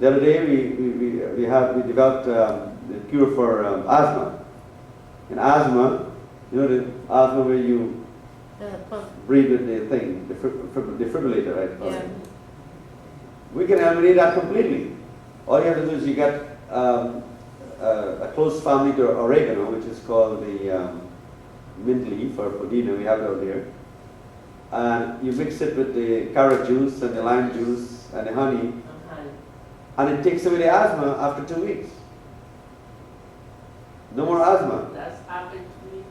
The other day we developed the cure for asthma. In asthma, you know the asthma where you breathe with the thing, the defibrillator, right? Yeah. We can eliminate that completely. All you have to do is you get a close family to oregano, which is called the mint leaf or pudina. We have it out there. And you mix it with the carrot juice and the lime juice and the honey, and it takes away the asthma after 2 weeks. No more asthma. That's happened to me.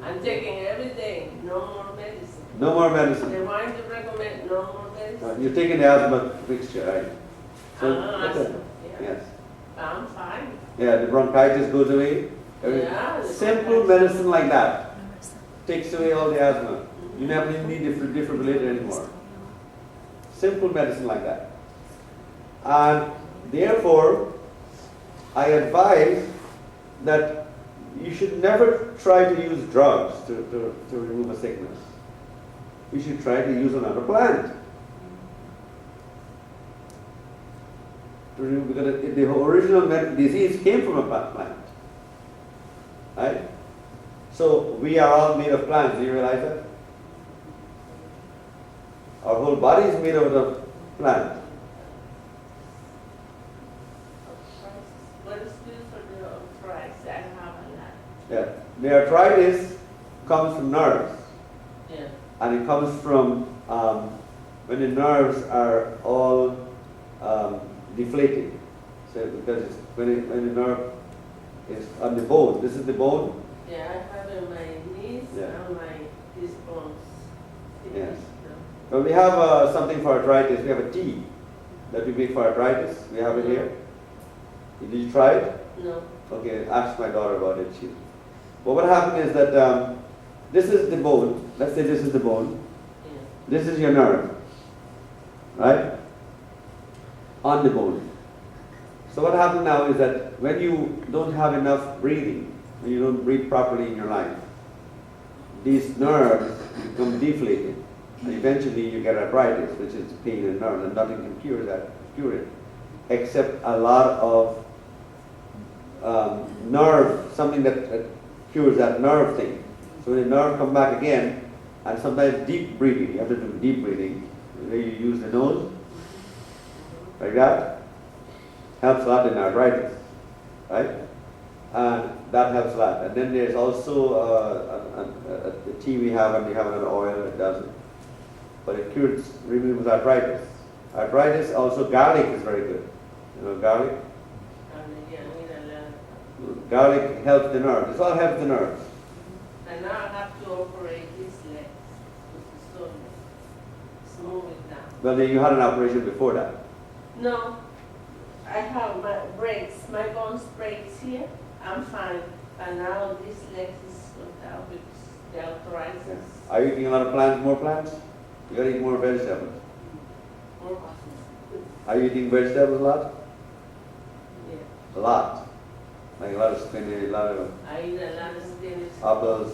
I'm taking everything, no more medicine. No more medicine. They want to recommend no more medicine. You're taking the asthma mixture, right? Asthma, yeah. Yes. I'm fine. Yeah, the bronchitis goes away. Yeah, Simple medicine like that takes away all the asthma. You never even need defibrillator anymore. Simple medicine like that. And therefore, I advise that you should never try to use drugs to remove a sickness. You should try to use another plant. Because the original disease came from a plant. Right? So we are all made of plants. Do you realize that? Our whole body is made out of plant. What is good for the arthritis? I have a lot. Yeah. The arthritis comes from nerves. Yeah. And it comes from when the nerves are all deflated. So because when the nerve is on the bone, this is the bone. Yeah, I have in my knees and these bones. Yes. But we have something for arthritis. We have a tea that we make for arthritis. We have it here. Did you try it? No. Okay, ask my daughter about it. But what happened is that this is the bone. Let's say this is the bone. Yeah. This is your nerve, right? On the bone. So what happened now is that when you don't have enough breathing, when you don't breathe properly in your life, these nerves become deflated. And eventually you get arthritis, which is pain in nerves, and nothing can cure it, except a lot of nerve, something that cures that nerve thing. So when the nerve comes back again, and sometimes deep breathing, you have to do deep breathing, where you use the nose, like that, helps a lot in arthritis, right? And that helps a lot. And then there's also the tea we have, and we have another oil that does it. But it removes arthritis. Arthritis, also garlic is very good. You know garlic? Garlic helps the nerves. This all helps the nerves. And now I have to operate this leg. So smooth it down. Well, then you had an operation before that. No. I have my breaks. My bones breaks here. I'm fine. And now this leg is without with the arthritis. Yeah. Are you eating a lot of plants, more plants? You gotta eat more vegetables. More. Are you eating vegetables a lot? Yeah. A lot. Like a lot of spinach, a lot of I eat a lot of spinach. apples.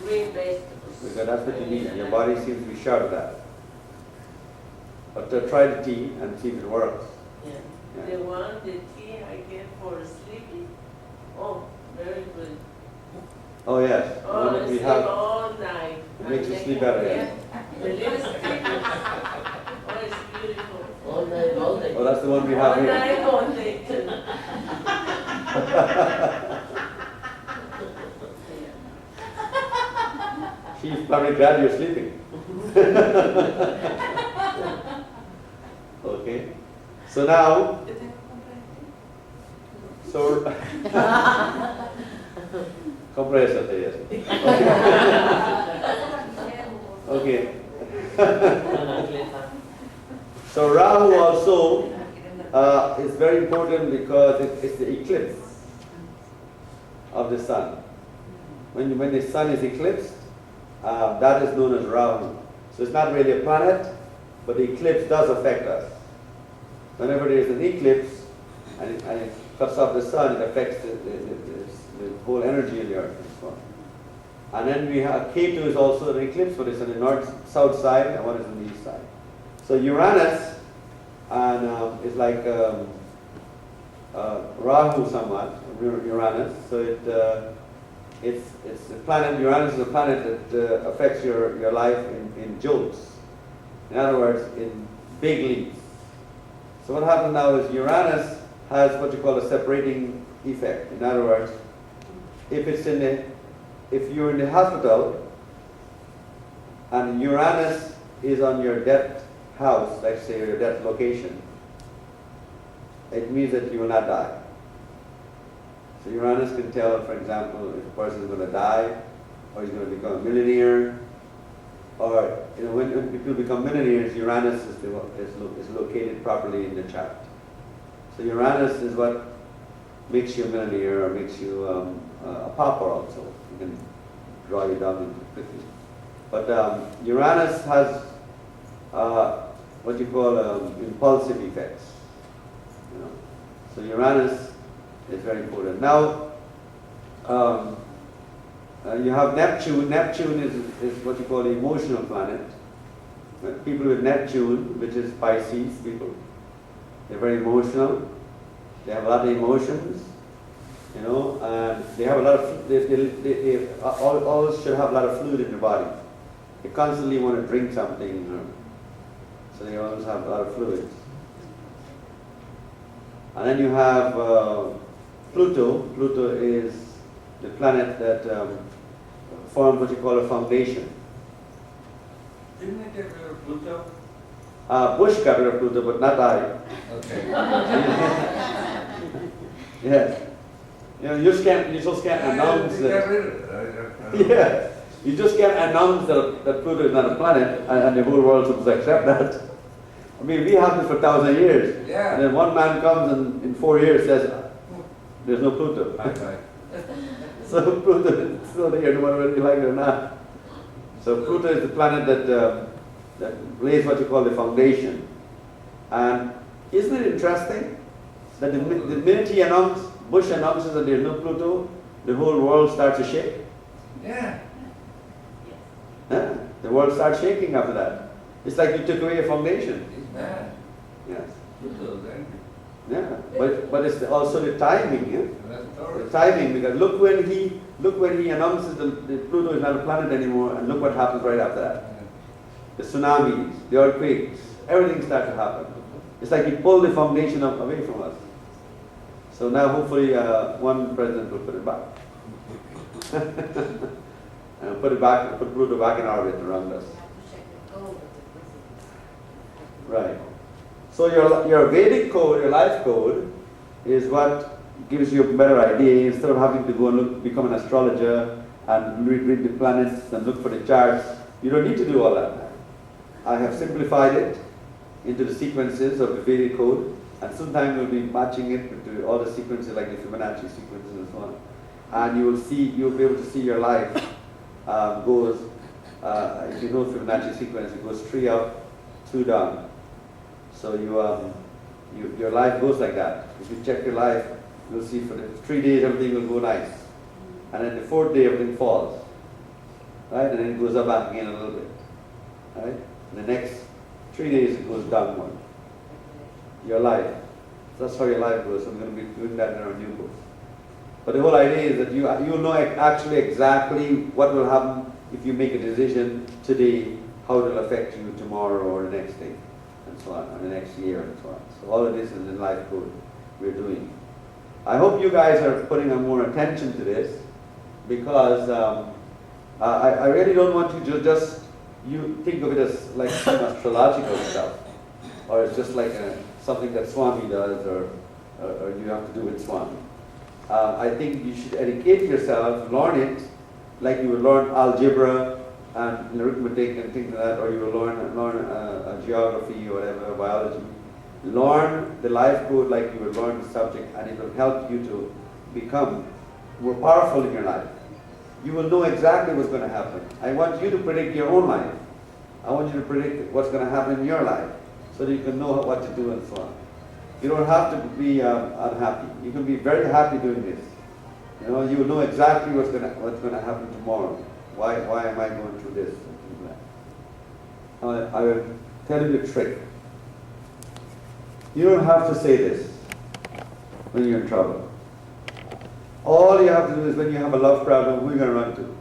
Green vegetables. Because that's what you need. Your body seems to be short of that. But try the tea and see if it works. Yeah. Yeah. The tea I get for sleeping. Oh, very good. Oh yes. Oh, I we sleep have. all night. It makes you sleep better. Yeah. Yeah. The lipstick. Oh, it's beautiful. All night, all day. Oh, that's the one we have All here. night, all day too. She's probably glad you're sleeping. Okay. So now, compressor, yes. Okay. So Rahu also is very important because it's the eclipse of the sun. When the sun is eclipsed, that is known as Rahu. So it's not really a planet, but the eclipse does affect us. Whenever there is an eclipse and it cuts off the sun, it affects the whole energy in the earth and so on. And then we have Ketu is also an eclipse, but it's on the north-south side, and one is on the east side. So Uranus and it's like Rahu somewhat, Uranus. So it's a planet. Uranus is a planet that affects your life in jolts. In other words, in big leaps. So what happens now is Uranus has what you call a separating effect. In other words, if you're in the hospital and Uranus is on your death house, let's say your death location, it means that you will not die. So Uranus can tell, for example, if a person is going to die, or he's going to become a millionaire, or when people become millionaires, Uranus is located properly in the chart. So Uranus is what makes you a millionaire or makes you a pauper also. You can draw you down quickly. But Uranus has what you call impulsive effects. So Uranus is very important. Now you have Neptune. Neptune is what you call the emotional planet. People with Neptune, which is Pisces people, they're very emotional. They have a lot of emotions, and they have a lot of. They always should have a lot of fluid in their body. They constantly want to drink something, so they always have a lot of fluids. And then you have Pluto. Pluto is the planet that forms what you call a foundation. Didn't it get rid of Pluto? Bush got rid of Pluto, but not I. Okay. Yes. You just can't announce They got that. rid of it. Yeah. You just can't announce that Pluto is not a planet, and the whole world should accept that. I mean, we have this for 1,000 years. Yeah. And then one man comes and in 4 years says, there's no Pluto. Bye-bye. So Pluto is still there, no matter whether you like it or not. So Pluto is the planet that lays what you call the foundation. And isn't it interesting that the minute Bush announces that there's no Pluto, the whole world starts to shake? Yeah. Yeah? The world starts shaking after that. It's like you took away a foundation. He's mad. Yes. Pluto's angry. Yeah. But it's also the timing. Yeah? That's The Taurus. timing, because look when he announces that Pluto is not a planet anymore, and look what happens right after that. The tsunamis, the earthquakes, everything starts to happen. It's like he pulled the foundation away from us. So now hopefully one president will put it back. And put Pluto back in orbit around us. Right. So your Vedic code, your life code, is what gives you a better idea. Instead of having to go and become an astrologer and read the planets and look for the charts, you don't need to do all that. I have simplified it into the sequences of the Vedic code, and sometime we'll be matching it to all the sequences like the Fibonacci sequences and so on. And you'll be able to see your life goes, if you know Fibonacci sequence, it goes 3 up, 2 down. So your life goes like that. If you check your life, you'll see for the 3 days everything will go nice. And then the 4th day everything falls. Right? And then it goes up back again a little bit. Right? And the next 3 days it goes downward. Your life. That's how your life goes. I'm going to be doing that in our new book. But the whole idea is that you'll know actually exactly what will happen if you make a decision today, how it will affect you tomorrow or the next day, and so on, or the next year and so on. So all of this is in life code we're doing. I hope you guys are putting more attention to this, because I really don't want you to just think of it as like some astrological stuff, or it's just like something that Swami does, or you have to do with Swami. I think you should educate yourself, learn it, like you would learn algebra and arithmetic and things like that, or you will learn geography or whatever, biology. Learn the life code like you will learn the subject, and it will help you to become more powerful in your life. You will know exactly what's going to happen. I want you to predict your own life. I want you to predict what's going to happen in your life, so that you can know what to do and so on. You don't have to be unhappy. You can be very happy doing this. You will know exactly what's going to happen tomorrow. Why am I going through this? And things like that. I will tell you the trick. You don't have to say this when you're in trouble. All you have to do is when you have a love problem, who are you going to run to?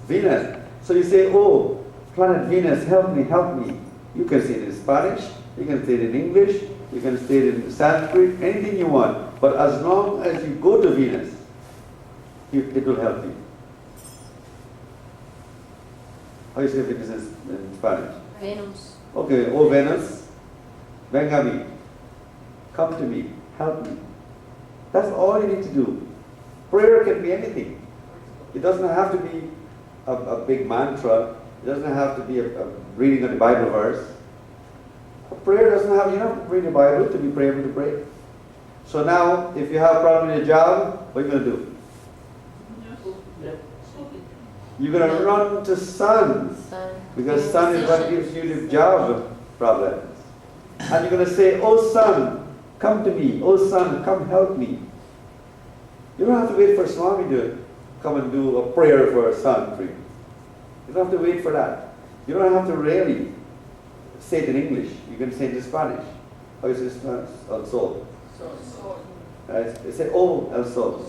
Venus. So you say, oh, planet Venus, help me, help me. You can say it in Spanish, you can say it in English, you can say it in Sanskrit, anything you want. But as long as you go to Venus, it will help you. How do you say Venus in Spanish? Venus. Okay, oh Venus, venga a mí. Come to me, help me. That's all you need to do. Prayer can be anything. It doesn't have to be a big mantra. It doesn't have to be a reading of the Bible verse. A prayer doesn't have, you don't read the Bible to be able to pray. So now, if you have a problem in your job, what are you going to do? You're going to run to sun. Because sun is what gives you the job problems. And you're going to say, oh sun, come to me. Oh sun, come help me. You don't have to wait for Swami to come and do a prayer for a sun for you. You don't have to wait for that. You don't have to really say it in English. You can say it in Spanish. How is it in Spanish? El sol. Right? They say, oh, el sol.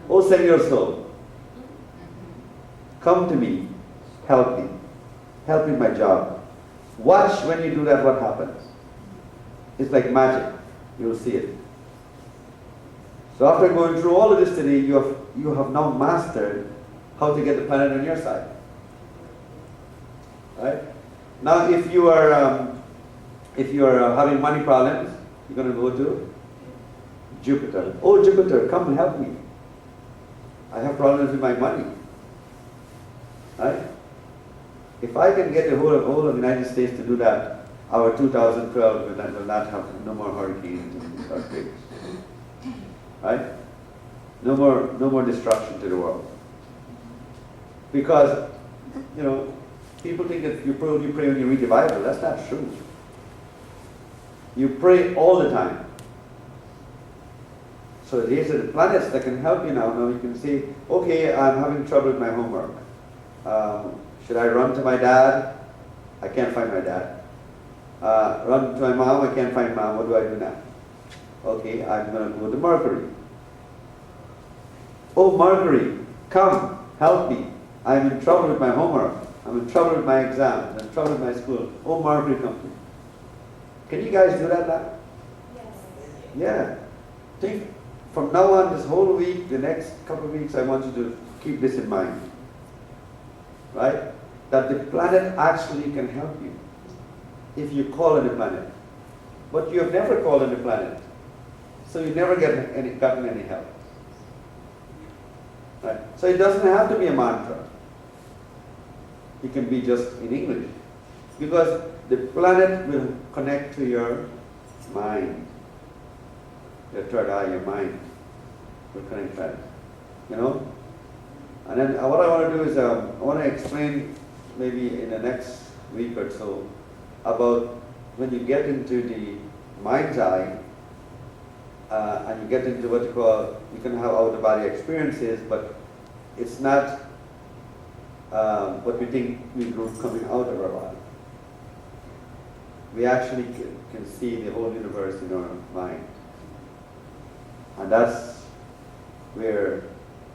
Oh, Señor Sol. Come to me. Help me. Help me in my job. Watch when you do that what happens. It's like magic. You'll see it. So after going through all of this today, you have now mastered how to get the planet on your side. Right? Now if you are having money problems, you're going to go to Jupiter. Oh Jupiter, come and help me. I have problems with my money. Right? If I can get the whole of the United States to do that, our 2012 will not have no more hurricanes and earthquakes. Right? No more destruction to the world. Because, you know, people think that you pray when you read the Bible. That's not true. You pray all the time. So these are the planets that can help you now. Now you can say, okay, I'm having trouble with my homework. Should I run to my dad? I can't find my dad. Run to my mom? I can't find mom. What do I do now? Okay, I'm going to go to Mercury. Oh, Mercury, come, help me. I'm in trouble with my homework. I'm in trouble with my exams. I'm in trouble with my school. Oh, Mercury, come to me. Can you guys do that now? Yes. Yeah. Think from now on, this whole week, the next couple of weeks, I want you to keep this in mind. Right? That the planet actually can help you if you call on the planet. But you have never called on the planet. So you never gotten any help. Right? So it doesn't have to be a mantra. It can be just in English. Because the planet will connect to your mind. Your third eye, your mind will connect that. You know? And then what I want to do is I want to explain maybe in the next week or so about when you get into the mind's eye and you get into what you call, you can have out-of-body experiences, but it's not what we think we do coming out of our body. We actually can see the whole universe in our mind. And that's where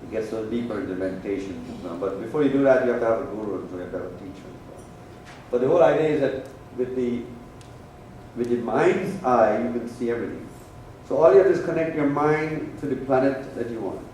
it gets a little deeper into meditation. But before you do that, you have to have a guru, so you have to have a teacher. But the whole idea is that with the mind's eye, you can see everything. So all you have to do is connect your mind to the planet that you want.